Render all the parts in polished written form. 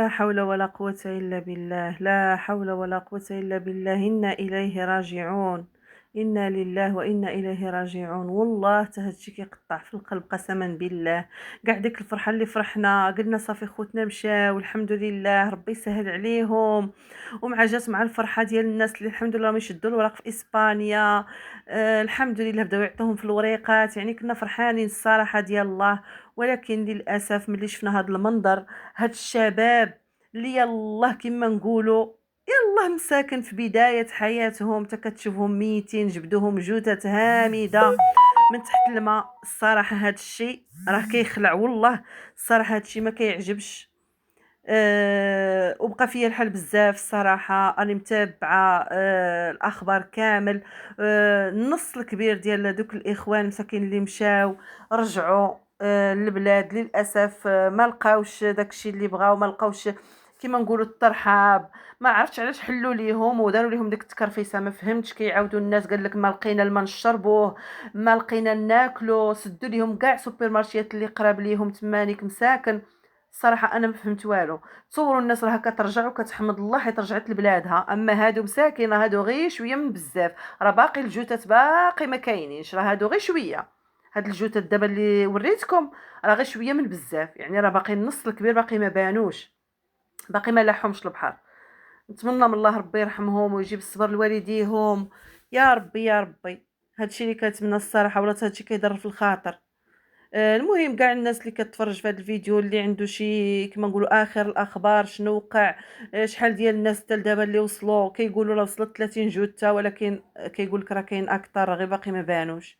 لا حول ولا قوة إلا بالله، لا حول ولا قوة إلا بالله، إنا إليه راجعون، إنا لله وإنا إليه راجعون. والله حتى هادشي كيقطع في القلب قسما بالله. كاع ديك الفرحة اللي فرحنا قلنا صافي خوتنا مشاو الحمد لله ربي يسهل عليهم، ومع جات مع الفرحة ديال الناس اللي الحمد لله راهم يشدوا الوراق في إسبانيا. الحمد لله بداو يعطوهم في الوريقات، يعني كنا فرحانين الصراحة ديال الله. ولكن للأسف ملي شفنا هاد المنظر، هاد الشباب اللي يلاه كما نقولوا يلاه مساكن في بداية حياتهم تا كتشوفهم ميتين، جبدوهم جثث هامدة من تحت الماء. الصراحة هاد الشيء راه كيخلع والله. الصراحة هاد الشيء ما كيعجبش. وبقى فيا الحال بزاف الصراحة، راني متابعة الأخبار كامل. النص الكبير ديال دوك الإخوان مساكين اللي مشاو رجعوا للبلاد للأسف. ما لقاوش داكشي اللي بغاو، ما لقاوش كيما نقولوا الترحاب. ما عرفتش علاش حلوا ليهم وداروا ليهم ديك التكرفيسه، ما فهمتش. كيعاودوا الناس قال لك ما لقينا الماء نشربوه، ما لقينا ناكلو، سدوا ليهم كاع سوبر مارشيات اللي قراب ليهم تمانيك مساكن. الصراحه انا ما فهمت والو. تصوروا الناس راها كترجع وكتحمد الله حيت رجعت لبلادها، اما هادو مساكين راه هادو غير شويه من بزاف. راه باقي الجثث باقي ما كاينينش، راه هادو غير شويه. هاد الجثث دابا اللي وريتكم راه غير شويه من بزاف، يعني راه باقي النص الكبير باقي ما بانوش، باقي ما لاحهمش البحر. نتمنى من الله ربي يرحمهم ويجيب الصبر لوالديهم. يا ربي يا ربي. هادشي اللي كنتمنى الصراحه، ولات هادشي كيضر في الخاطر. المهم كاع الناس اللي كتفرج في هذا الفيديو اللي عنده شي كما نقولوا اخر الاخبار شنو وقع. شحال ديال الناس حتى لدابا اللي وصلوا كيقولوا راه وصلت 30 جثه، ولكن كيقول لك راه كاين اكثر غير باقي ما بانوش.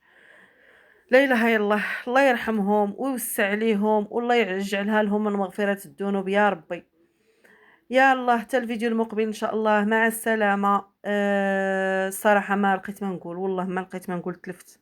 لا اله الا الله. الله يرحمهم ويوسع عليهم والله يجعلها لهم من مغفرة الذنوب يا ربي. يا الله حتى الفيديو المقبل ان شاء الله. مع السلامة. الصراحة ما لقيت ما نقول، والله ما لقيت ما نقول، تلفت.